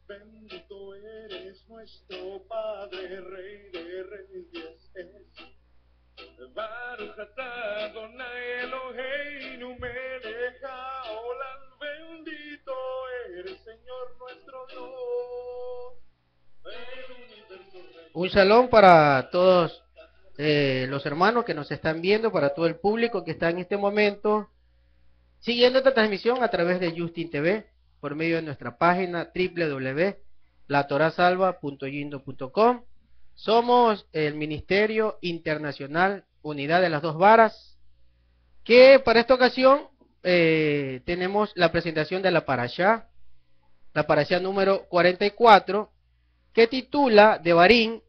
Bendito eres nuestro Padre, Rey de Reyes es. Baruch atah Adonai Eloheinu melech haolam. Bendito eres, Señor nuestro Dios. Un shalom para todos los hermanos que nos están viendo, para todo el público que está en este momento siguiendo esta transmisión a través de Justin TV, por medio de nuestra página www.latorasalva.yindo.com. Somos el Ministerio Internacional Unidad de las Dos Varas, que para esta ocasión tenemos la presentación de la parashá número 44, que titula Devarim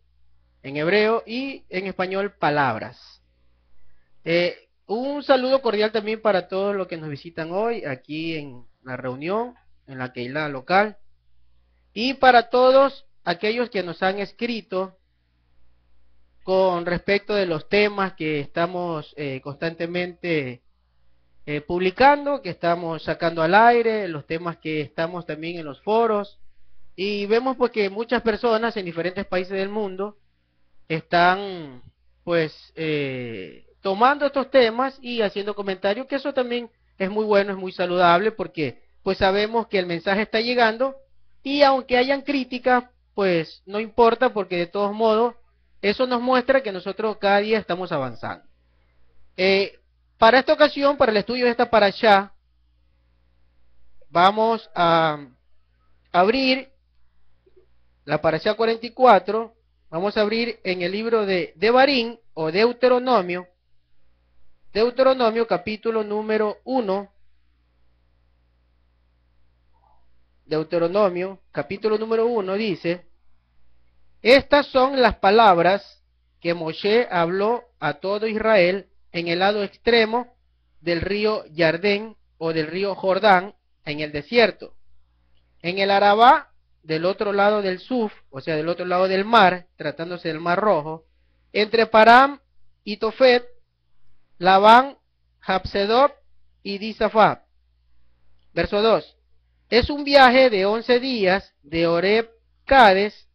en hebreo y en español palabras. Un saludo cordial también para todos los que nos visitan hoy aquí en la reunión, en la Keilah local, y para todos aquellos que nos han escrito con respecto de los temas que estamos constantemente publicando, que estamos sacando al aire, los temas que estamos también en los foros, y vemos pues que muchas personas en diferentes países del mundo están pues tomando estos temas y haciendo comentarios, que eso también es muy bueno, es muy saludable, porque pues sabemos que el mensaje está llegando, y aunque hayan críticas, pues no importa, porque de todos modos eso nos muestra que nosotros cada día estamos avanzando. Para esta ocasión, para el estudio de esta parashá, vamos a abrir la parashá 44. Vamos a abrir en el libro de Devarim o Deuteronomio, capítulo número 1. Deuteronomio, capítulo número 1 dice: estas son las palabras que Moshe habló a todo Israel en el lado extremo del río Jardén o del río Jordán en el desierto, en el Arabá, del otro lado del Suf, o sea, del otro lado del mar, tratándose del Mar Rojo, entre Param y Tofet, Labán, Hapsedot y Disafá. Verso 2. Es un viaje de 11 días de Oreb Cades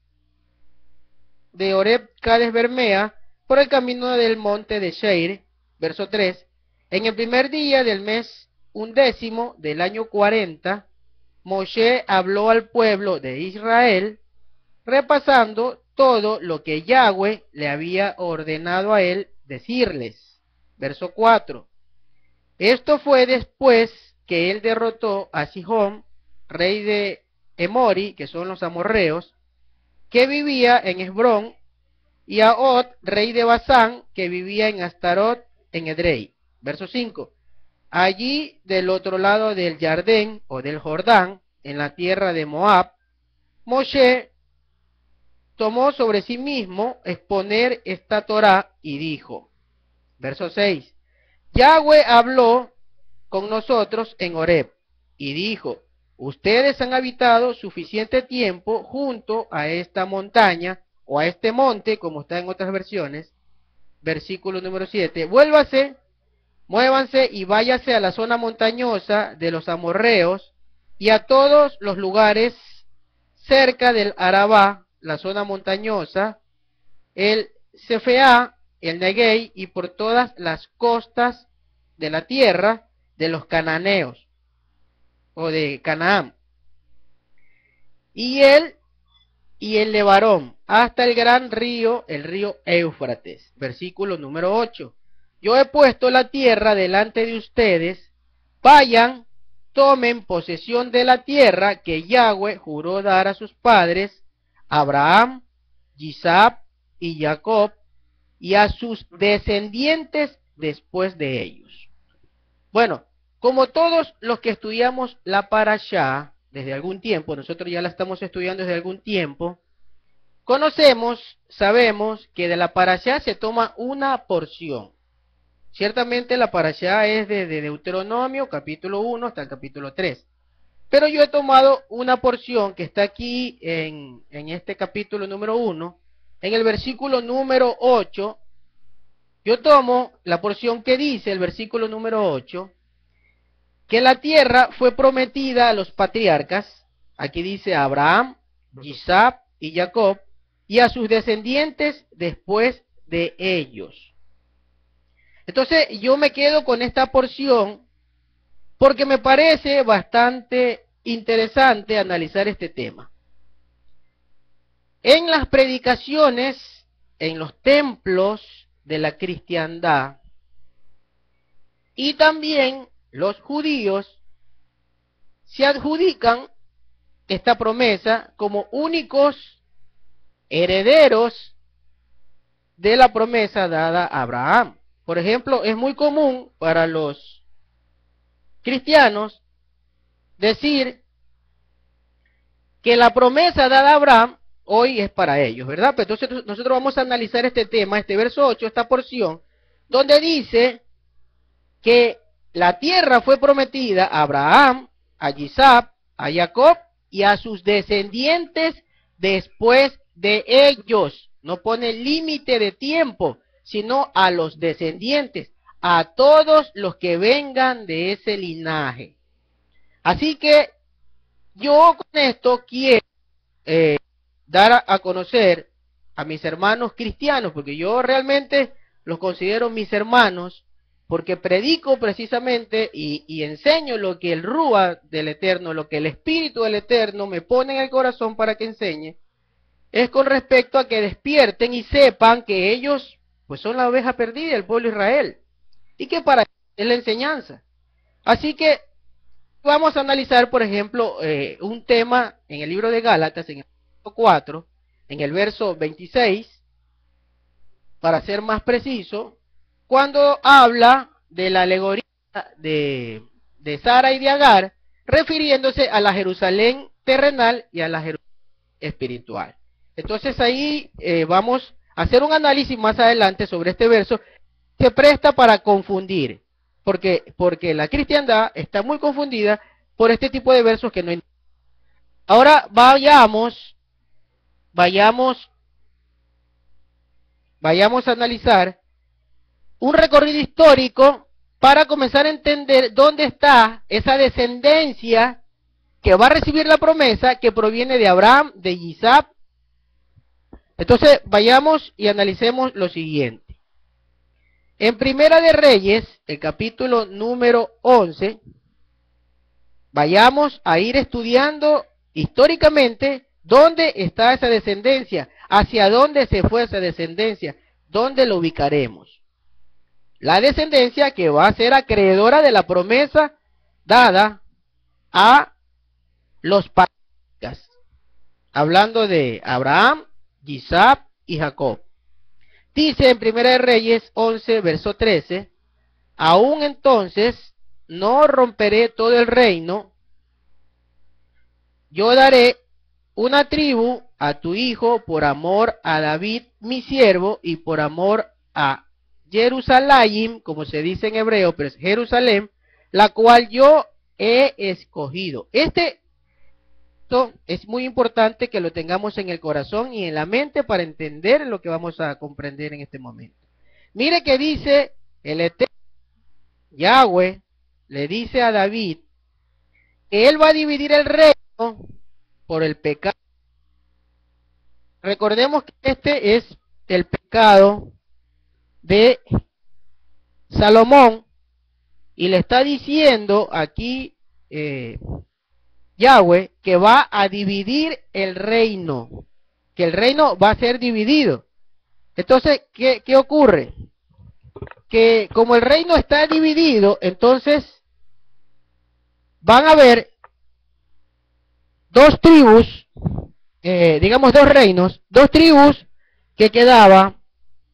Bermea, por el camino del monte de Sheir. Verso 3. En el primer día del mes 11 del año 40, Moshe habló al pueblo de Israel, repasando todo lo que Yahweh le había ordenado a él decirles. Verso 4. Esto fue después que él derrotó a Sihón, rey de Emori, que son los amorreos, que vivía en Esbrón, y a Og, rey de Basán, que vivía en Astarot, en Edrei. Verso 5. Allí, del otro lado del Jardén o del Jordán, en la tierra de Moab, Moshe tomó sobre sí mismo exponer esta Torá y dijo. Verso 6. Yahweh habló con nosotros en Horeb y dijo: ustedes han habitado suficiente tiempo junto a esta montaña o a este monte, como está en otras versiones. Versículo número 7. Muévanse y váyase a la zona montañosa de los amorreos y a todos los lugares cerca del Arabá, la zona montañosa, el Cefeá, el Neguey, y por todas las costas de la tierra de los cananeos o de Canaán, y el Lebarón, hasta el gran río, el río Éufrates. Versículo número 8. Yo he puesto la tierra delante de ustedes, vayan, tomen posesión de la tierra que Yahweh juró dar a sus padres, Abraham, Isaac y Jacob, y a sus descendientes después de ellos. Bueno, como todos los que estudiamos la parashá desde algún tiempo, nosotros ya la estamos estudiando desde algún tiempo, sabemos que de la parashá se toma una porción. Ciertamente la parashá es de Deuteronomio, capítulo 1 hasta el capítulo 3. Pero yo he tomado una porción que está aquí en este capítulo número 1, en el versículo número 8. yo tomo la porción que dice el versículo número 8, que la tierra fue prometida a los patriarcas, aquí dice a Abraham, Isaac y Jacob, y a sus descendientes después de ellos. Entonces yo me quedo con esta porción porque me parece bastante interesante analizar este tema. En las predicaciones, en los templos de la cristiandad, y también los judíos se adjudican esta promesa como únicos herederos de la promesa dada a Abraham. Por ejemplo, es muy común para los cristianos decir que la promesa dada a Abraham hoy es para ellos, ¿verdad? Pero entonces nosotros vamos a analizar este tema, este verso 8, esta porción, donde dice que la tierra fue prometida a Abraham, a Isaac, a Jacob y a sus descendientes después de ellos. No pone límite de tiempo, sino a los descendientes, a todos los que vengan de ese linaje. Así que yo con esto quiero dar a conocer a mis hermanos cristianos, porque yo realmente los considero mis hermanos, porque predico precisamente y enseño lo que el Rúa del Eterno, lo que el Espíritu del Eterno me pone en el corazón para que enseñe, es con respecto a que despierten y sepan que ellos pues son la oveja perdida del pueblo de Israel, y que para ellos es la enseñanza. Así que vamos a analizar, por ejemplo, un tema en el libro de Gálatas, en el verso 4, en el verso 26, para ser más preciso, cuando habla de la alegoría de Sara y de Agar, refiriéndose a la Jerusalén terrenal y a la Jerusalén espiritual. Entonces ahí vamos a hacer un análisis más adelante sobre este verso, que se presta para confundir, porque la cristiandad está muy confundida por este tipo de versos que no hay. Ahora vayamos a analizar un recorrido histórico para comenzar a entender dónde está esa descendencia que va a recibir la promesa, que proviene de Abraham, de Isaac. Entonces vayamos y analicemos lo siguiente. En Primera de Reyes, el capítulo número 11, vayamos a ir estudiando históricamente dónde está esa descendencia, hacia dónde se fue esa descendencia, dónde lo ubicaremos. La descendencia que va a ser acreedora de la promesa dada a los patriarcas, hablando de Abraham, Isaac y Jacob. Dice en Primera de Reyes 11, verso 13, aún entonces no romperé todo el reino, yo daré una tribu a tu hijo por amor a David mi siervo y por amor a Jerusalén, como se dice en hebreo, pero es Jerusalén, la cual yo he escogido. Esto es muy importante que lo tengamos en el corazón y en la mente para entender lo que vamos a comprender en este momento. Mire que dice el Eterno, Yahweh, le dice a David que él va a dividir el reino por el pecado. Recordemos que este es el pecado de Salomón, y le está diciendo aquí Yahweh que va a dividir el reino, que el reino va a ser dividido. Entonces, ¿qué ocurre? Que como el reino está dividido, entonces van a haber dos tribus, digamos dos reinos, dos tribus que quedaban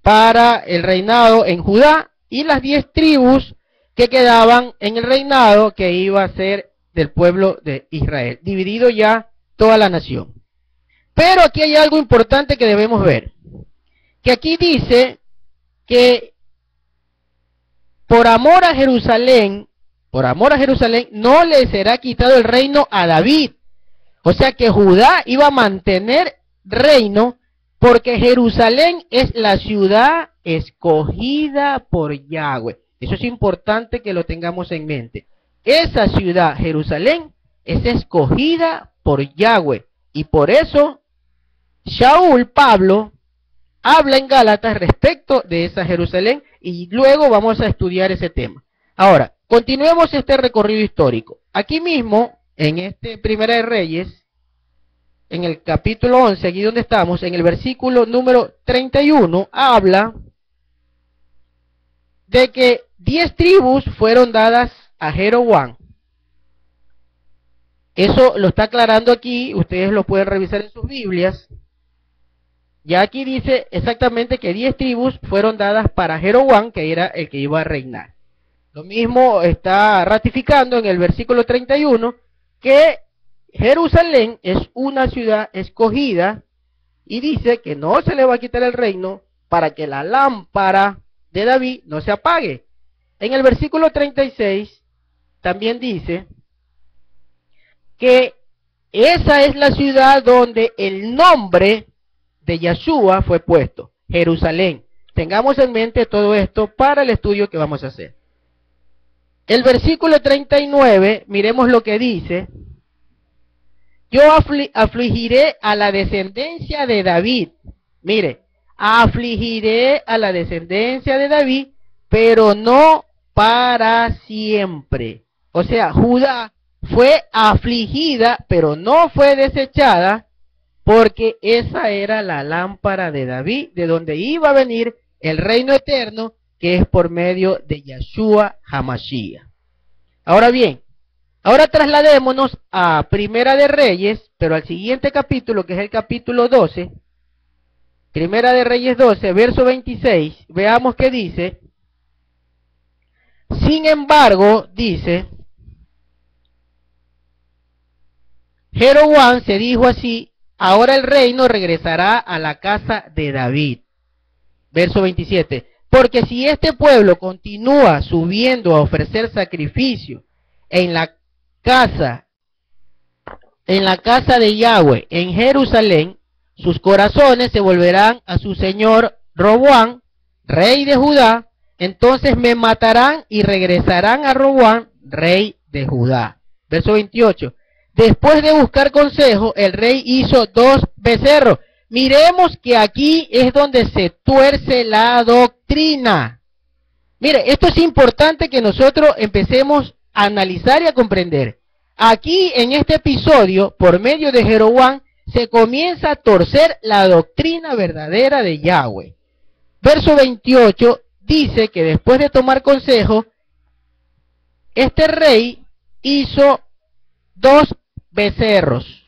para el reinado en Judá, y las 10 tribus que quedaban en el reinado que iba a ser del pueblo de Israel, dividido ya toda la nación. Pero aquí hay algo importante que debemos ver, que aquí dice que por amor a Jerusalén no le será quitado el reino a David. O sea que Judá iba a mantener reino porque Jerusalén es la ciudad escogida por Yahweh. Eso es importante que lo tengamos en mente. Esa ciudad, Jerusalén, es escogida por Yahweh. Y por eso, Shaul, Pablo, habla en Gálatas respecto de esa Jerusalén. Y luego vamos a estudiar ese tema. Ahora, continuemos este recorrido histórico. Aquí mismo, en este Primera de Reyes, en el capítulo 11, aquí donde estamos, en el versículo número 31, habla de que 10 tribus fueron dadas a Jeroboam. Eso lo está aclarando aquí, ustedes lo pueden revisar en sus Biblias. Ya aquí dice exactamente que 10 tribus fueron dadas para Jeroboam, que era el que iba a reinar. Lo mismo está ratificando en el versículo 31, que Jerusalén es una ciudad escogida, y dice que no se le va a quitar el reino para que la lámpara de David no se apague. En el versículo 36 también dice que esa es la ciudad donde el nombre de Yahshua fue puesto, Jerusalén. Tengamos en mente todo esto para el estudio que vamos a hacer. El versículo 39, miremos lo que dice. Yo afligiré a la descendencia de David. Mire, afligiré a la descendencia de David, pero no para siempre. O sea, Judá fue afligida, pero no fue desechada, porque esa era la lámpara de David, de donde iba a venir el reino eterno, que es por medio de Yahshua HaMashiach. Ahora bien, ahora trasladémonos a Primera de Reyes, pero al siguiente capítulo, que es el capítulo 12, Primera de Reyes 12, verso 26, veamos qué dice. Sin embargo, dice, Jeroboam se dijo así, ahora el reino regresará a la casa de David. Verso 27, porque si este pueblo continúa subiendo a ofrecer sacrificio en la casa de Yahweh en Jerusalén, sus corazones se volverán a su señor Roboam, rey de Judá, entonces me matarán y regresarán a Roboam, rey de Judá. Verso 28. Después de buscar consejo, el rey hizo 2 becerros. Miremos que aquí es donde se tuerce la doctrina. Mire, esto es importante que nosotros empecemos a analizar y a comprender. Aquí en este episodio, por medio de Jeroboam, se comienza a torcer la doctrina verdadera de Yahweh. Verso 28 dice que después de tomar consejo, este rey hizo 2 becerros.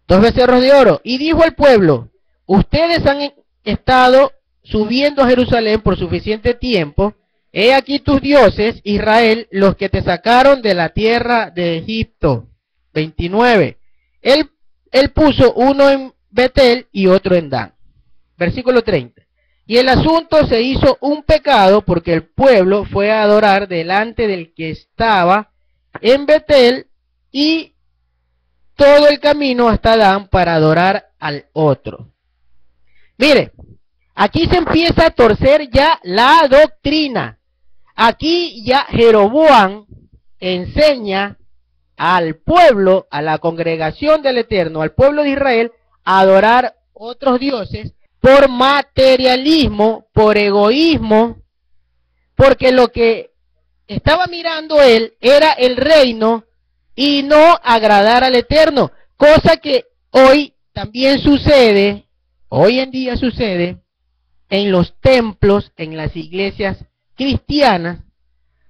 2 becerros de oro. Y dijo al pueblo, ustedes han estado subiendo a Jerusalén por suficiente tiempo. He aquí tus dioses, Israel, los que te sacaron de la tierra de Egipto. 29. Él puso uno en Betel y otro en Dan. Versículo 30. Y el asunto se hizo un pecado porque el pueblo fue a adorar delante del que estaba en Betel y todo el camino hasta Dan para adorar al otro. Mire, aquí se empieza a torcer ya la doctrina. Aquí ya Jeroboam enseña al pueblo, a la congregación del Eterno, al pueblo de Israel, a adorar otros dioses por materialismo, por egoísmo, porque lo que estaba mirando él era el reino y no agradar al Eterno, cosa que hoy también sucede, hoy en día sucede en los templos, en las iglesias cristianas,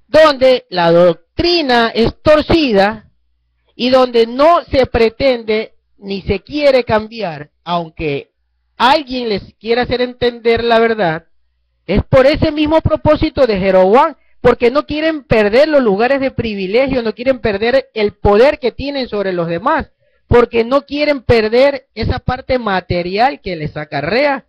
donde la doctrina es torcida y donde no se pretende ni se quiere cambiar, aunque alguien les quiera hacer entender la verdad, es por ese mismo propósito de Jeroboam, porque no quieren perder los lugares de privilegio, no quieren perder el poder que tienen sobre los demás, porque no quieren perder esa parte material que les acarrea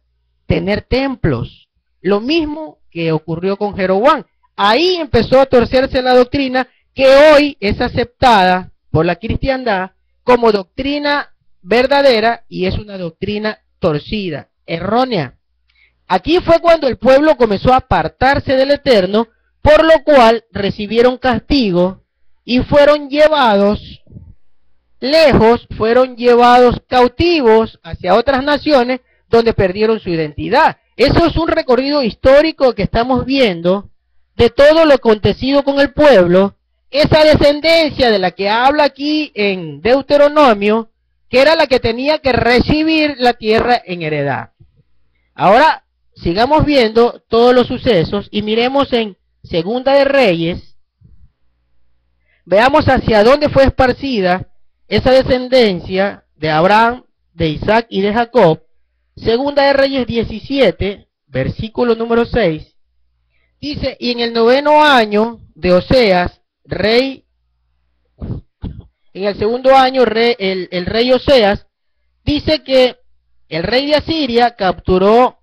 tener templos. Lo mismo que ocurrió con Jeroboam. Ahí empezó a torcerse la doctrina que hoy es aceptada por la cristiandad como doctrina verdadera y es una doctrina torcida, errónea. Aquí fue cuando el pueblo comenzó a apartarse del Eterno, por lo cual recibieron castigo y fueron llevados lejos, fueron llevados cautivos hacia otras naciones donde perdieron su identidad. Eso es un recorrido histórico que estamos viendo de todo lo acontecido con el pueblo, esa descendencia de la que habla aquí en Deuteronomio, que era la que tenía que recibir la tierra en heredad. Ahora, sigamos viendo todos los sucesos y miremos en Segunda de Reyes, veamos hacia dónde fue esparcida esa descendencia de Abraham, de Isaac y de Jacob. Segunda de Reyes 17, versículo número 6, dice, y en el 9º año de Oseas, rey, en el 2º año, el rey Oseas, dice que el rey de Asiria capturó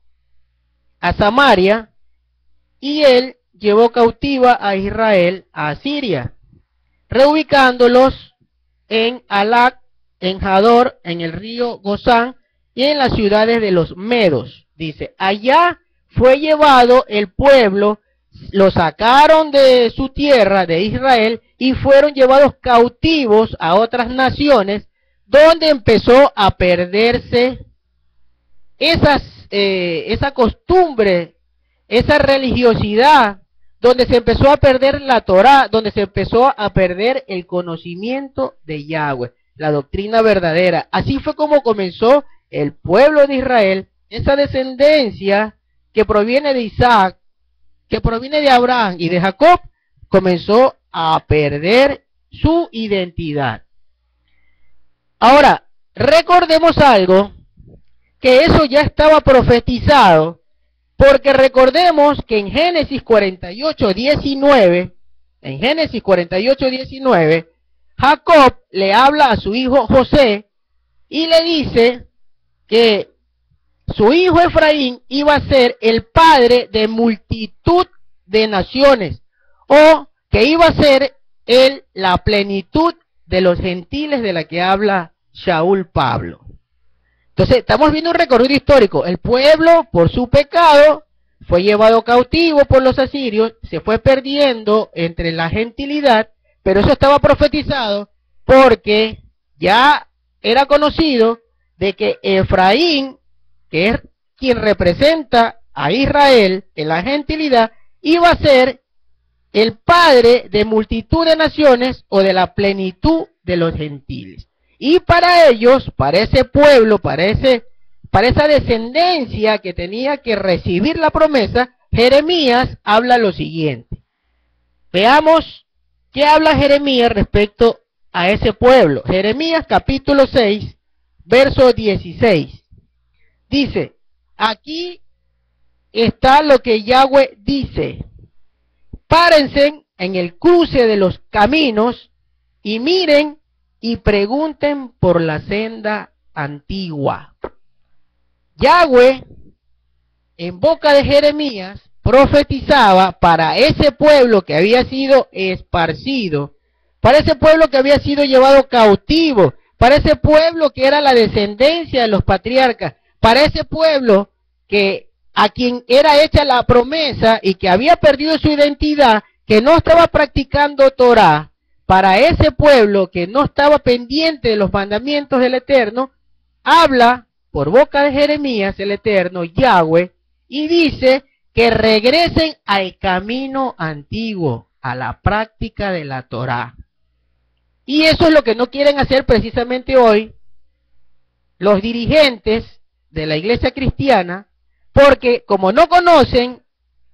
a Samaria y él llevó cautiva a Israel a Asiria, reubicándolos en Alac, en Hador, en el río Gozán y en las ciudades de los Medos. Dice, allá fue llevado el pueblo, lo sacaron de su tierra, de Israel, y fueron llevados cautivos a otras naciones, donde empezó a perderse esa costumbre, esa religiosidad, donde se empezó a perder la Torá, donde se empezó a perder el conocimiento de Yahweh, la doctrina verdadera. Así fue como comenzó el pueblo de Israel, esa descendencia que proviene de Isaac, que proviene de Abraham y de Jacob, comenzó a perder su identidad. Ahora, recordemos algo, que eso ya estaba profetizado, porque recordemos que en Génesis 48:19, Jacob le habla a su hijo José y le dice que su hijo Efraín iba a ser el padre de multitud de naciones, o que iba a ser él la plenitud de los gentiles de la que habla Shaul Pablo. Entonces, estamos viendo un recorrido histórico. El pueblo, por su pecado, fue llevado cautivo por los asirios, se fue perdiendo entre la gentilidad, pero eso estaba profetizado porque ya era conocido de que Efraín, que es quien representa a Israel en la gentilidad, iba a ser el padre de multitud de naciones o de la plenitud de los gentiles. Y para ellos, para ese pueblo, para esa descendencia que tenía que recibir la promesa, Jeremías habla lo siguiente. Veamos qué habla Jeremías respecto a ese pueblo. Jeremías capítulo 6, verso 16. Dice, aquí está lo que Yahweh dice. Párense en el cruce de los caminos y miren y pregunten por la senda antigua. Yahweh, en boca de Jeremías, profetizaba para ese pueblo que había sido esparcido, para ese pueblo que había sido llevado cautivo, para ese pueblo que era la descendencia de los patriarcas, para ese pueblo que a quien era hecha la promesa y que había perdido su identidad, que no estaba practicando Torah, para ese pueblo que no estaba pendiente de los mandamientos del Eterno, habla por boca de Jeremías el Eterno, Yahweh, y dice que regresen al camino antiguo, a la práctica de la Torah. Y eso es lo que no quieren hacer precisamente hoy los dirigentes de la iglesia cristiana, porque como no conocen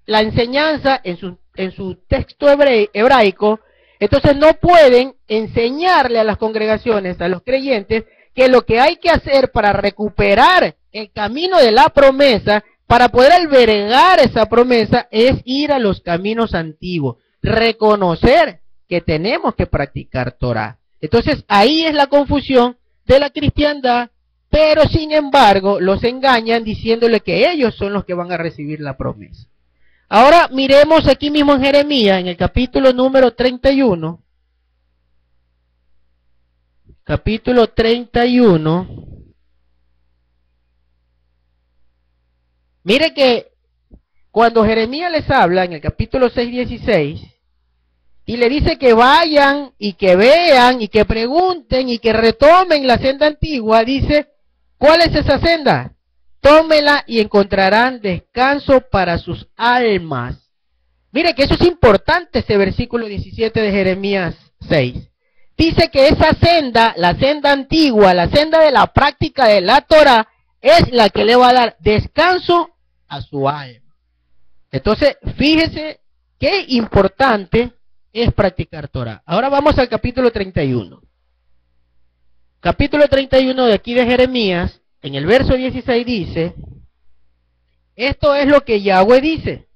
la enseñanza en su texto hebraico, entonces no pueden enseñarle a las congregaciones, a los creyentes, que lo que hay que hacer para recuperar el camino de la promesa, para poder albergar esa promesa, es ir a los caminos antiguos, reconocer que tenemos que practicar Torah. Entonces ahí es la confusión de la cristiandad, pero sin embargo los engañan diciéndole que ellos son los que van a recibir la promesa. Ahora miremos aquí mismo en Jeremías, en el capítulo número 31, capítulo 31. Mire que cuando Jeremías les habla en el capítulo 6:16 y le dice que vayan y que vean y que pregunten y que retomen la senda antigua, dice, ¿cuál es esa senda? Tómela y encontrarán descanso para sus almas. Mire que eso es importante, ese versículo 17 de Jeremías 6. Dice que esa senda, la senda antigua, la senda de la práctica de la Torah, es la que le va a dar descanso a su alma. Entonces, fíjese qué importante es practicar Torah. Ahora vamos al capítulo 31. Capítulo 31 de aquí de Jeremías, en el verso 16 dice, esto es lo que Yahweh dice,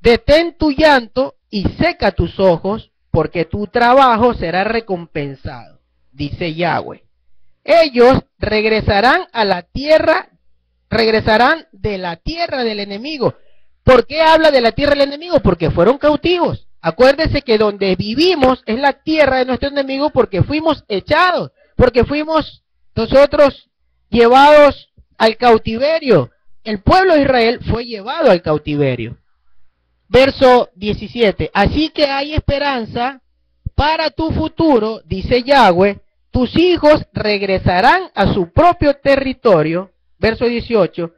detén tu llanto y seca tus ojos, porque tu trabajo será recompensado, dice Yahweh. Ellos regresarán a la tierra, regresarán de la tierra del enemigo. ¿Por qué habla de la tierra del enemigo? Porque fueron cautivos. Acuérdense que donde vivimos es la tierra de nuestro enemigo porque fuimos echados, porque fuimos nosotros llevados al cautiverio. El pueblo de Israel fue llevado al cautiverio. Verso 17. Así que hay esperanza para tu futuro, dice Yahweh. Tus hijos regresarán a su propio territorio. Verso 18.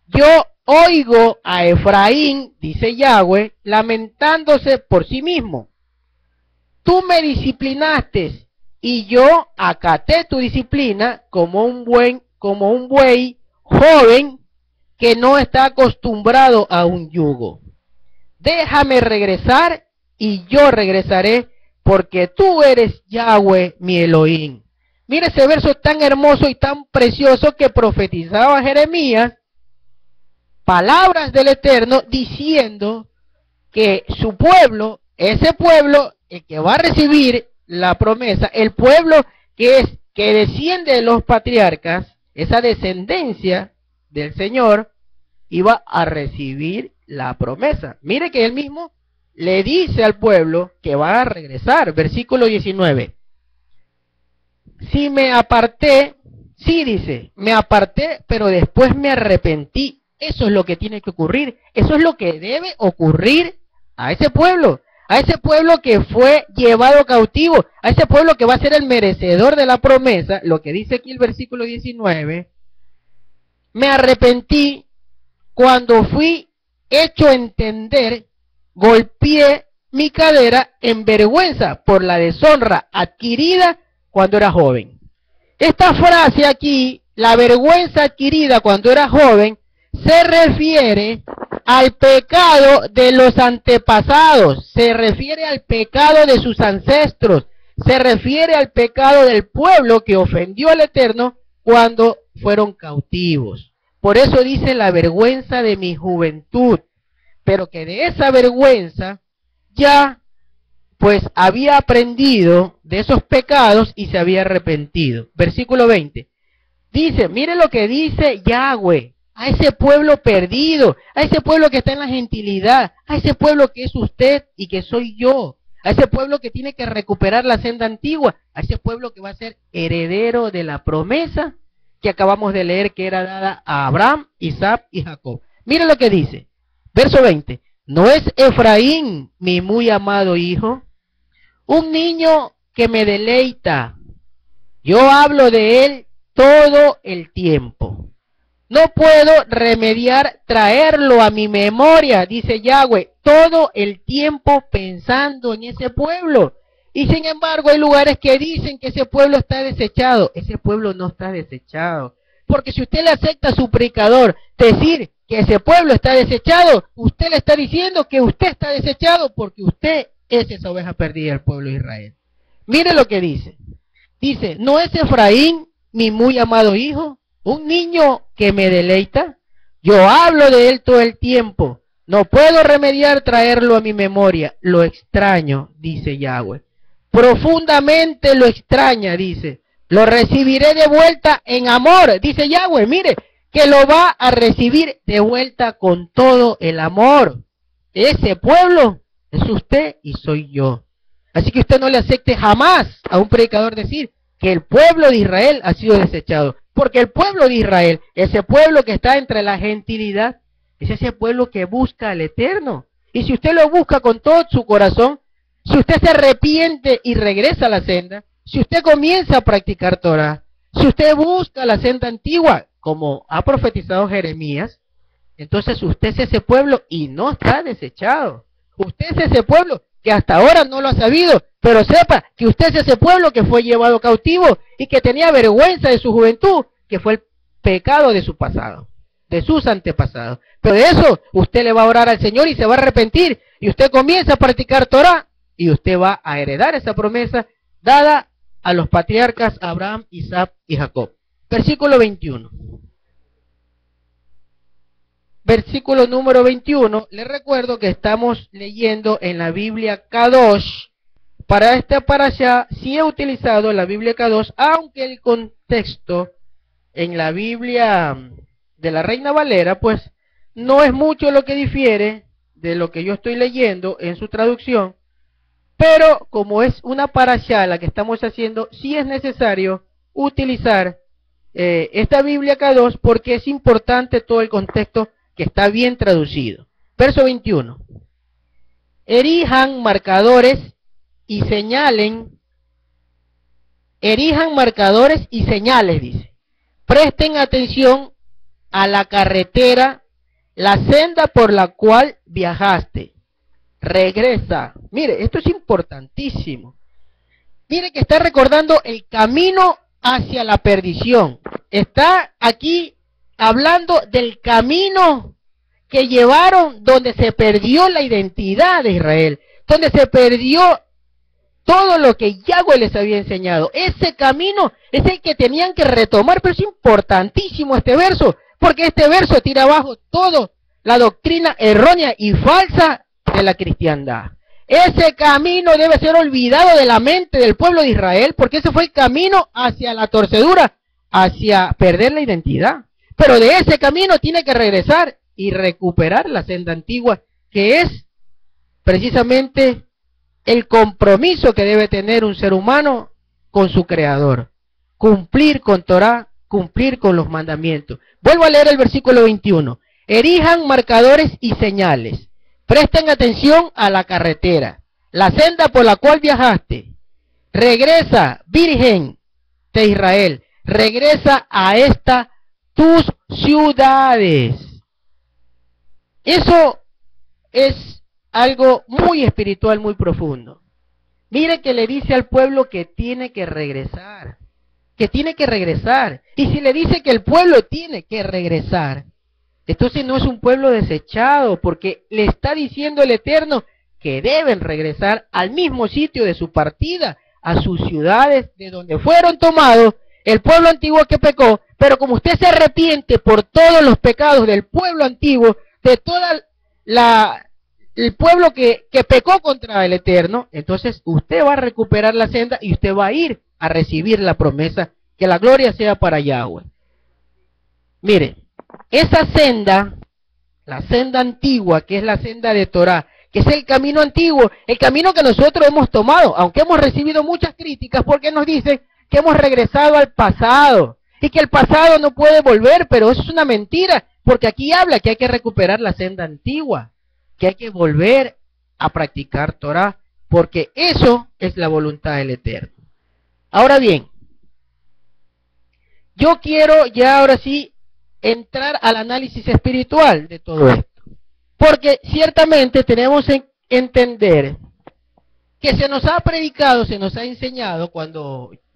Yo oigo a Efraín, dice Yahweh, lamentándose por sí mismo. Tú me disciplinaste y yo acaté tu disciplina como un buey joven que no está acostumbrado a un yugo. Déjame regresar y yo regresaré, porque tú eres Yahweh mi Elohim. Mira ese verso tan hermoso y tan precioso que profetizaba Jeremías, palabras del Eterno diciendo que su pueblo, ese pueblo, el que va a recibir la promesa, el pueblo que desciende de los patriarcas, esa descendencia del Señor, iba a recibir la promesa. Mire que él mismo le dice al pueblo que va a regresar. Versículo 19. Si me aparté, sí dice, me aparté, pero después me arrepentí. Eso es lo que tiene que ocurrir. Eso es lo que debe ocurrir a ese pueblo que fue llevado cautivo, a ese pueblo que va a ser el merecedor de la promesa. Lo que dice aquí el versículo 19. Me arrepentí cuando fui hecho entender, golpeé mi cadera en vergüenza por la deshonra adquirida cuando era joven. Esta frase aquí, la vergüenza adquirida cuando era joven, se refiere al pecado de los antepasados, se refiere al pecado de sus ancestros, se refiere al pecado del pueblo que ofendió al Eterno cuando fueron cautivos. Por eso dice la vergüenza de mi juventud, pero que de esa vergüenza ya pues había aprendido de esos pecados y se había arrepentido. Versículo 20. Dice, mire lo que dice Yahweh, a ese pueblo perdido, a ese pueblo que está en la gentilidad, a ese pueblo que es usted y que soy yo, a ese pueblo que tiene que recuperar la senda antigua, a ese pueblo que va a ser heredero de la promesa que acabamos de leer que era dada a Abraham, Isaac y Jacob. Mire lo que dice, verso 20, ¿no es Efraín mi muy amado hijo? Un niño que me deleita, yo hablo de él todo el tiempo. No puedo remediar traerlo a mi memoria, dice Yahweh, todo el tiempo pensando en ese pueblo. Y sin embargo hay lugares que dicen que ese pueblo está desechado. Ese pueblo no está desechado. Porque si usted le acepta a su predicador decir que ese pueblo está desechado, usted le está diciendo que usted está desechado porque usted es esa oveja perdida del pueblo de Israel. Mire lo que dice. Dice, ¿no es Efraín mi muy amado hijo? Un niño que me deleita. Yo hablo de él todo el tiempo. No puedo remediar traerlo a mi memoria. Lo extraño, dice Yahweh. Profundamente lo extraña, dice. Lo recibiré de vuelta en amor, dice Yahweh. Mire, que lo va a recibir de vuelta con todo el amor. Ese pueblo es usted y soy yo. Así que usted no le acepte jamás a un predicador decir que el pueblo de Israel ha sido desechado. Porque el pueblo de Israel, ese pueblo que está entre la gentilidad, es ese pueblo que busca al Eterno. Y si usted lo busca con todo su corazón, si usted se arrepiente y regresa a la senda, si usted comienza a practicar Torah, si usted busca la senda antigua, como ha profetizado Jeremías, entonces usted es ese pueblo y no está desechado. Usted es ese pueblo que hasta ahora no lo ha sabido, pero sepa que usted es ese pueblo que fue llevado cautivo y que tenía vergüenza de su juventud, que fue el pecado de su pasado, de sus antepasados. Pero de eso usted le va a orar al Señor y se va a arrepentir, y usted comienza a practicar Torah, y usted va a heredar esa promesa dada a los patriarcas Abraham, Isaac y Jacob. Versículo 21. Versículo número 21, les recuerdo que estamos leyendo en la Biblia Kadosh. Para esta parashá sí he utilizado la Biblia Kadosh, aunque el contexto en la Biblia de la Reina Valera, pues no es mucho lo que difiere de lo que yo estoy leyendo en su traducción, pero como es una parashá la que estamos haciendo, sí es necesario utilizar esta Biblia Kadosh porque es importante todo el contexto que está bien traducido. Verso 21. Erijan marcadores y señalen. Erijan marcadores y señales, dice. Presten atención a la carretera, la senda por la cual viajaste. Regresa. Mire, esto es importantísimo. Mire que está recordando el camino hacia la perdición. Está aquí hablando del camino que llevaron donde se perdió la identidad de Israel, donde se perdió todo lo que Yahweh les había enseñado. Ese camino es el que tenían que retomar, pero es importantísimo este verso, porque este verso tira abajo toda la doctrina errónea y falsa de la cristiandad. Ese camino debe ser olvidado de la mente del pueblo de Israel, porque ese fue el camino hacia la torcedura, hacia perder la identidad. Pero de ese camino tiene que regresar y recuperar la senda antigua, que es precisamente el compromiso que debe tener un ser humano con su Creador. Cumplir con Torah, cumplir con los mandamientos. Vuelvo a leer el versículo 21. Erijan marcadores y señales. Presten atención a la carretera, la senda por la cual viajaste. Regresa, Virgen de Israel, regresa a tus ciudades. Eso es algo muy espiritual, muy profundo. Mire que le dice al pueblo que tiene que regresar, que tiene que regresar. Y si le dice que el pueblo tiene que regresar, entonces no es un pueblo desechado, porque le está diciendo el Eterno que deben regresar al mismo sitio de su partida, a sus ciudades de donde fueron tomados el pueblo antiguo que pecó. Pero como usted se arrepiente por todos los pecados del pueblo antiguo, de toda el pueblo que pecó contra el Eterno, entonces usted va a recuperar la senda y usted va a ir a recibir la promesa, que la gloria sea para Yahweh. Mire, esa senda, la senda antigua, que es la senda de Torah, que es el camino antiguo, el camino que nosotros hemos tomado, aunque hemos recibido muchas críticas porque nos dicen que hemos regresado al pasado y que el pasado no puede volver, pero eso es una mentira, porque aquí habla que hay que recuperar la senda antigua, que hay que volver a practicar Torah, porque eso es la voluntad del Eterno. Ahora bien, yo quiero ya ahora sí entrar al análisis espiritual de todo esto, porque ciertamente tenemos que entender que se nos ha predicado, se nos ha enseñado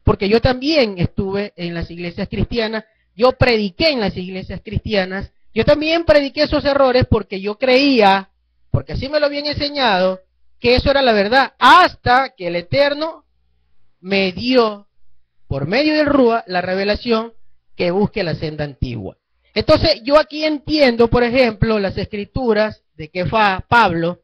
porque yo también estuve en las iglesias cristianas, yo prediqué en las iglesias cristianas, yo también prediqué esos errores porque yo creía, porque así me lo habían enseñado, que eso era la verdad, hasta que el Eterno me dio, por medio del Rúa, la revelación que busque la senda antigua. Entonces yo aquí entiendo, por ejemplo, las escrituras de que fue Pablo,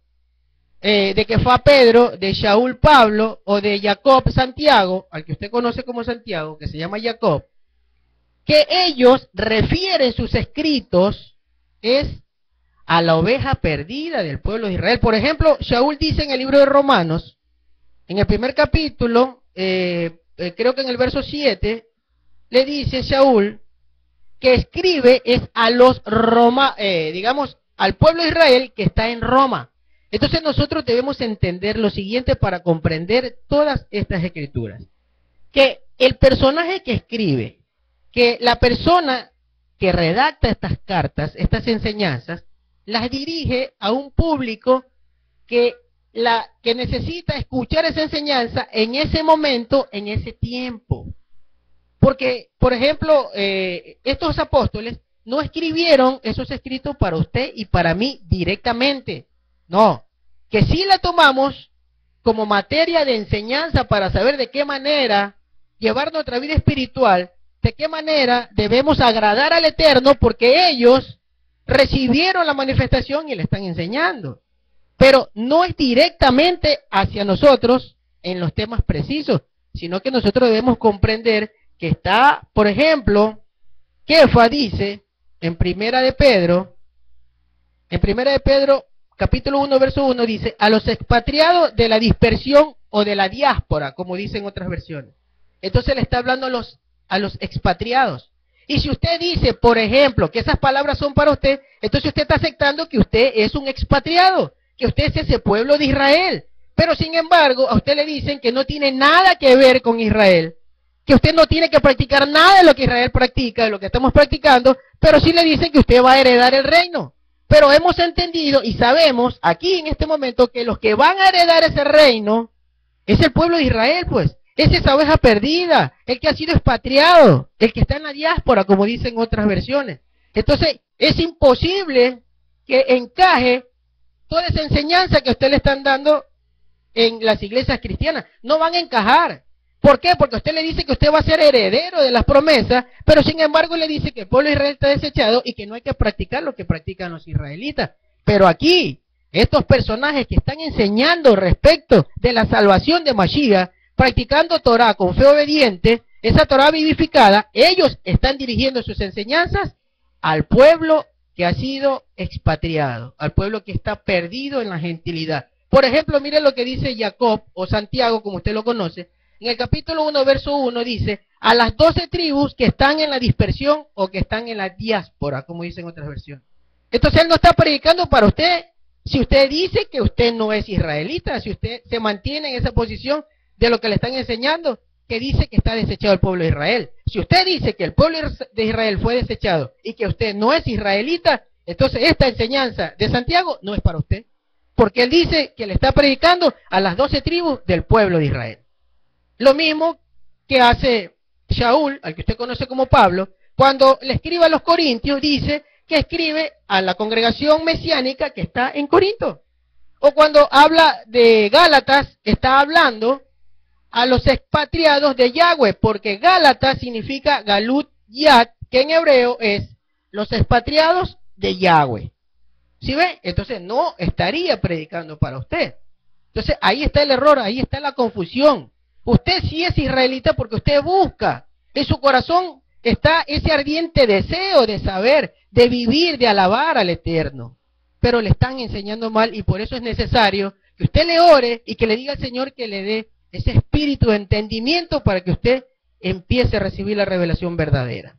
de que fue Pedro, de Shaul Pablo, o de Jacob Santiago, al que usted conoce como Santiago, que se llama Jacob, que ellos refieren sus escritos es a la oveja perdida del pueblo de Israel. Por ejemplo, Shaul dice en el libro de Romanos, en el primer capítulo, creo que en el verso 7, le dice Shaul que escribe es a los digamos, al pueblo de Israel que está en Roma. Entonces nosotros debemos entender lo siguiente para comprender todas estas escrituras. Que el personaje que escribe, que la persona que redacta estas cartas, estas enseñanzas, las dirige a un público que necesita escuchar esa enseñanza en ese momento, en ese tiempo. Porque, por ejemplo, estos apóstoles no escribieron esos escritos para usted y para mí directamente. No, que sí la tomamos como materia de enseñanza para saber de qué manera llevar nuestra vida espiritual, de qué manera debemos agradar al Eterno, porque ellos recibieron la manifestación y le están enseñando. Pero no es directamente hacia nosotros en los temas precisos, sino que nosotros debemos comprender que está, por ejemplo, Kefa dice en Primera de Pedro, capítulo 1, verso 1, dice, a los expatriados de la dispersión o de la diáspora, como dicen otras versiones. Entonces le está hablando a los expatriados. Y si usted dice, por ejemplo, que esas palabras son para usted, entonces usted está aceptando que usted es un expatriado, que usted es ese pueblo de Israel. Pero sin embargo, a usted le dicen que no tiene nada que ver con Israel, que usted no tiene que practicar nada de lo que Israel practica, de lo que estamos practicando, pero sí le dicen que usted va a heredar el reino. Pero hemos entendido y sabemos aquí en este momento que los que van a heredar ese reino es el pueblo de Israel, pues. Es esa oveja perdida, el que ha sido expatriado, el que está en la diáspora, como dicen otras versiones. Entonces, es imposible que encaje toda esa enseñanza que a usted le están dando en las iglesias cristianas. No van a encajar. ¿Por qué? Porque usted le dice que usted va a ser heredero de las promesas, pero sin embargo le dice que el pueblo de Israel está desechado y que no hay que practicar lo que practican los israelitas. Pero aquí, estos personajes que están enseñando respecto de la salvación de Mashiach, practicando Torah con fe obediente, esa Torah vivificada, ellos están dirigiendo sus enseñanzas al pueblo que ha sido expatriado, al pueblo que está perdido en la gentilidad. Por ejemplo, mire lo que dice Jacob o Santiago, como usted lo conoce. En el capítulo 1, verso 1 dice, a las 12 tribus que están en la dispersión o que están en la diáspora, como dicen otras versiones. Entonces él no está predicando para usted. Si usted dice que usted no es israelita, si usted se mantiene en esa posición de lo que le están enseñando, que dice que está desechado el pueblo de Israel. Si usted dice que el pueblo de Israel fue desechado y que usted no es israelita, entonces esta enseñanza de Santiago no es para usted. Porque él dice que le está predicando a las 12 tribus del pueblo de Israel. Lo mismo que hace Shaul, al que usted conoce como Pablo, cuando le escribe a los corintios, dice que escribe a la congregación mesiánica que está en Corinto. O cuando habla de Gálatas, está hablando a los expatriados de Yahweh, porque Gálatas significa Galut Yad, que en hebreo es los expatriados de Yahweh. ¿Sí ve? Entonces no estaría predicando para usted. Entonces ahí está el error, ahí está la confusión. Usted sí es israelita porque usted busca, en su corazón está ese ardiente deseo de saber, de vivir, de alabar al Eterno. Pero le están enseñando mal y por eso es necesario que usted le ore y que le diga al Señor que le dé ese espíritu de entendimiento para que usted empiece a recibir la revelación verdadera.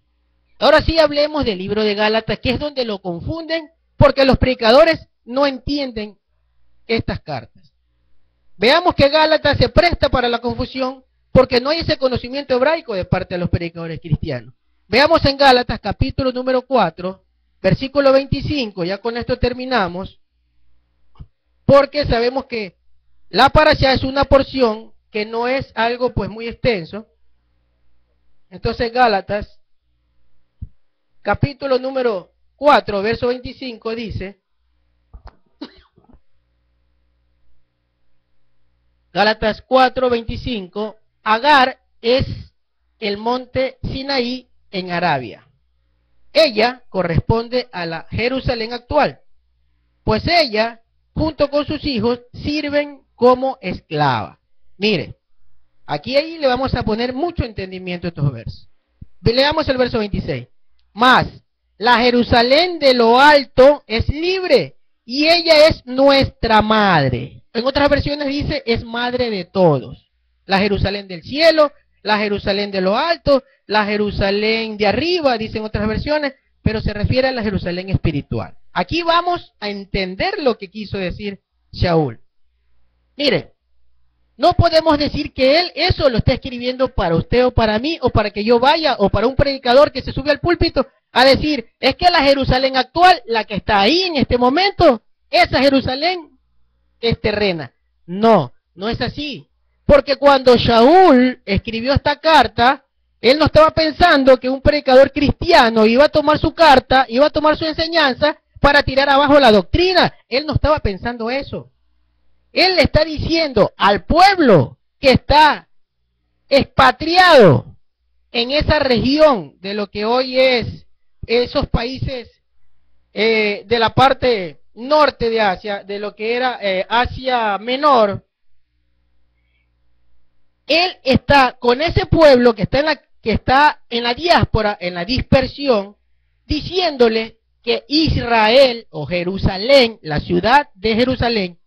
Ahora sí hablemos del libro de Gálatas, que es donde lo confunden, porque los predicadores no entienden estas cartas. Veamos que Gálatas se presta para la confusión, porque no hay ese conocimiento hebraico de parte de los predicadores cristianos. Veamos en Gálatas capítulo número 4, versículo 25, ya con esto terminamos, porque sabemos que la parashá es una porción que no es algo pues muy extenso. Entonces Gálatas, capítulo número 4, verso 25 dice, Gálatas 4, 25, Agar es el monte Sinaí en Arabia. Ella corresponde a la Jerusalén actual, pues ella, junto con sus hijos, sirven como esclava. Mire, aquí ahí le vamos a poner mucho entendimiento a estos versos. Leamos el verso 26. Mas, la Jerusalén de lo alto es libre, y ella es nuestra madre. En otras versiones dice, es madre de todos. La Jerusalén del cielo la Jerusalén de lo alto, la Jerusalén de arriba, dicen otras versiones, pero se refiere a la Jerusalén espiritual. Aquí vamos a entender lo que quiso decir Shaul. Mire, no podemos decir que él eso lo está escribiendo para usted o para mí, o para que yo vaya, o para un predicador que se sube al púlpito a decir, es que la Jerusalén actual, la que está ahí en este momento, esa Jerusalén es terrena. No, no es así. Porque cuando Shaul escribió esta carta, él no estaba pensando que un predicador cristiano iba a tomar su carta, iba a tomar su enseñanza para tirar abajo la doctrina. Él no estaba pensando eso. Él le está diciendo al pueblo que está expatriado en esa región de lo que hoy es esos países de la parte norte de Asia, de lo que era Asia Menor. Él está con ese pueblo que está en la diáspora, en la dispersión, diciéndole que Israel o Jerusalén, la ciudad de Jerusalén,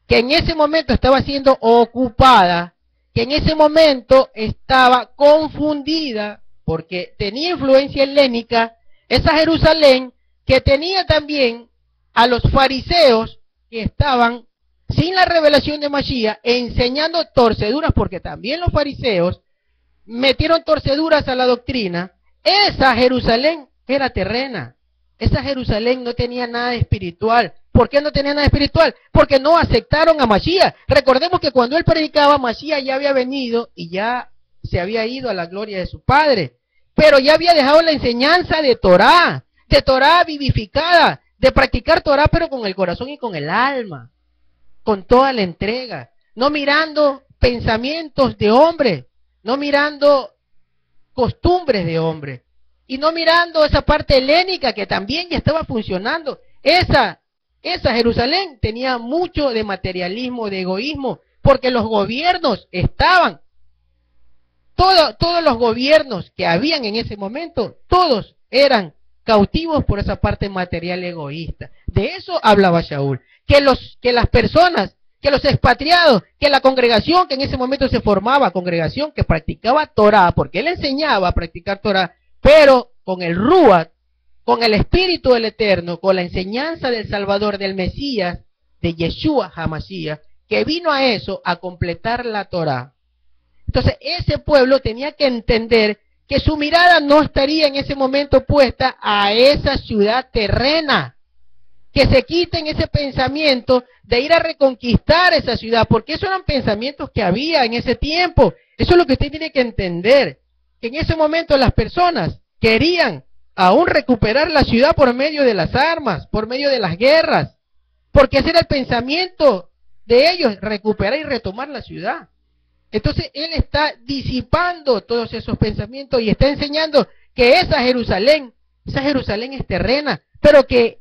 que en ese momento estaba siendo ocupada, que en ese momento estaba confundida porque tenía influencia helénica, esa Jerusalén que tenía también a los fariseos que estaban sin la revelación de Mashiach enseñando torceduras, porque también los fariseos metieron torceduras a la doctrina. Esa Jerusalén era terrena, esa Jerusalén no tenía nada espiritual. ¿Por qué no tenía nada espiritual? Porque no aceptaron a Mashiach. Recordemos que cuando él predicaba, Mashiach ya había venido y ya se había ido a la gloria de su Padre. Pero ya había dejado la enseñanza de Torah vivificada, de practicar Torah pero con el corazón y con el alma, con toda la entrega, no mirando pensamientos de hombre, no mirando costumbres de hombre, y no mirando esa parte helénica que también ya estaba funcionando. Esa Jerusalén tenía mucho de materialismo, de egoísmo, porque los gobiernos estaban, todos los gobiernos que habían en ese momento, todos eran cautivos por esa parte material egoísta. De eso hablaba Shaul, que las personas, que los expatriados, que la congregación que en ese momento se formaba, congregación que practicaba Torah, porque él enseñaba a practicar Torah, pero con el Ruach, con el Espíritu del Eterno, con la enseñanza del Salvador, del Mesías, de Yeshua HaMashiach, que vino a eso, a completar la Torah. Entonces ese pueblo tenía que entender que su mirada no estaría en ese momento puesta a esa ciudad terrena, que se quiten ese pensamiento de ir a reconquistar esa ciudad, porque esos eran pensamientos que había en ese tiempo. Eso es lo que usted tiene que entender, que en ese momento las personas querían aún recuperar la ciudad por medio de las armas, por medio de las guerras, porque ese era el pensamiento de ellos, recuperar y retomar la ciudad. Entonces él está disipando todos esos pensamientos y está enseñando que esa Jerusalén es terrena, pero que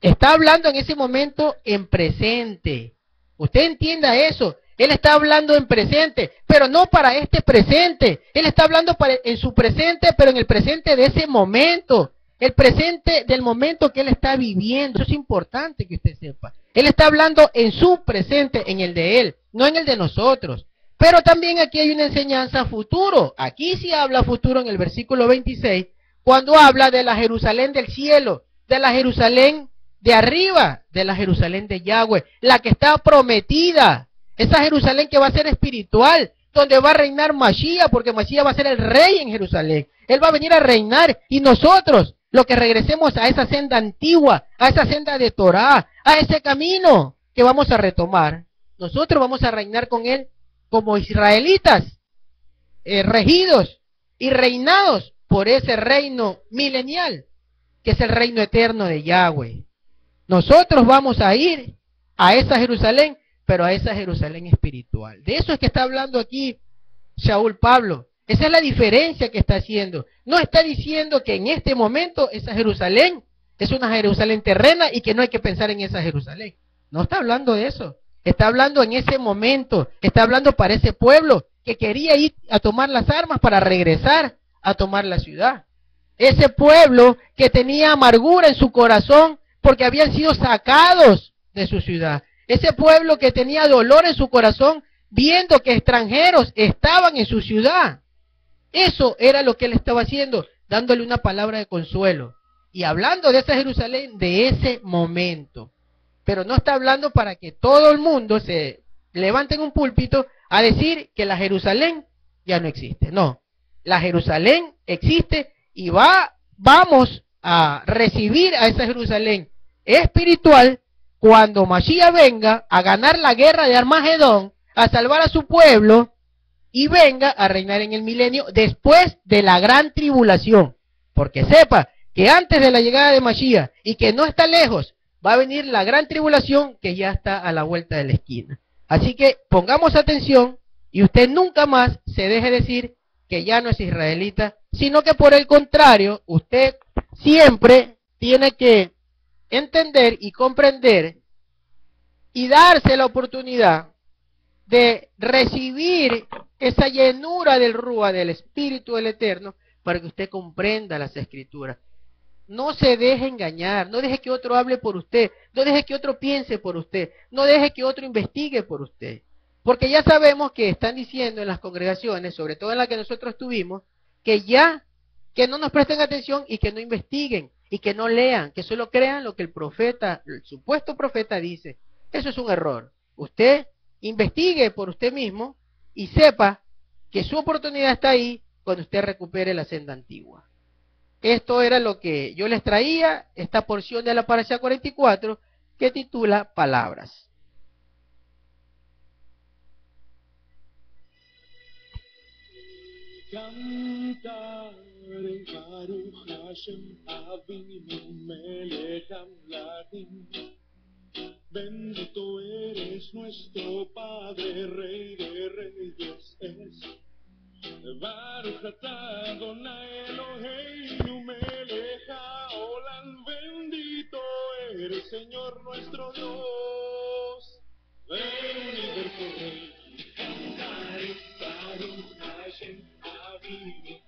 está hablando en ese momento en presente. Usted entienda eso. Él está hablando en presente, pero no para este presente. Él está hablando en su presente, pero en el presente de ese momento. El presente del momento que él está viviendo. Eso es importante que usted sepa. Él está hablando en su presente, en el de él, no en el de nosotros. Pero también aquí hay una enseñanza futuro. Aquí sí habla futuro en el versículo 26, cuando habla de la Jerusalén del cielo, de la Jerusalén de arriba, de la Jerusalén de Yahweh, la que está prometida. Esa Jerusalén que va a ser espiritual, donde va a reinar Mashiach, porque Mashiach va a ser el rey en Jerusalén. Él va a venir a reinar y nosotros, lo que regresemos a esa senda antigua, a esa senda de Torah, a ese camino que vamos a retomar, nosotros vamos a reinar con él como israelitas, regidos y reinados por ese reino milenial, que es el reino eterno de Yahweh. Nosotros vamos a ir a esa Jerusalén, pero a esa Jerusalén espiritual. De eso es que está hablando aquí Shaul Pablo. Esa es la diferencia que está haciendo. No está diciendo que en este momento esa Jerusalén es una Jerusalén terrena y que no hay que pensar en esa Jerusalén. No está hablando de eso. Está hablando en ese momento. Está hablando para ese pueblo que quería ir a tomar las armas para regresar a tomar la ciudad. Ese pueblo que tenía amargura en su corazón porque habían sido sacados de su ciudad. Ese pueblo que tenía dolor en su corazón viendo que extranjeros estaban en su ciudad. Eso era lo que él estaba haciendo, dándole una palabra de consuelo. Y hablando de esa Jerusalén, de ese momento. Pero no está hablando para que todo el mundo se levante en un púlpito a decir que la Jerusalén ya no existe. No, la Jerusalén existe y vamos a recibir a esa Jerusalén espiritual cuando Mashiach venga a ganar la guerra de Armagedón, a salvar a su pueblo y venga a reinar en el milenio después de la gran tribulación. Porque sepa que antes de la llegada de Mashiach y que no está lejos, va a venir la gran tribulación que ya está a la vuelta de la esquina. Así que pongamos atención y usted nunca más se deje decir que ya no es israelita, sino que por el contrario, usted siempre tiene que entender y comprender y darse la oportunidad de recibir esa llenura del Rúa, del Espíritu del Eterno, para que usted comprenda las Escrituras. No se deje engañar, no deje que otro hable por usted, no deje que otro piense por usted, no deje que otro investigue por usted. Porque ya sabemos que están diciendo en las congregaciones, sobre todo en la que nosotros estuvimos, que no nos presten atención y que no investiguen, y que no lean, que solo crean lo que el profeta, el supuesto profeta dice. Eso es un error. Usted investigue por usted mismo y sepa que su oportunidad está ahí cuando usted recupere la senda antigua. Esto era lo que yo les traía, esta porción de la Parashá 44, que titula Palabras. Cantaré Baruch Hashem Avinu Melech Hamladim. Bendito eres nuestro Padre, Rey de Reyes es. Baruch atah Adonai Eloheinu melech haolam. Bendito eres, Señor nuestro Dios, del universo Rey. Cantaré Baruch Hashem Avinu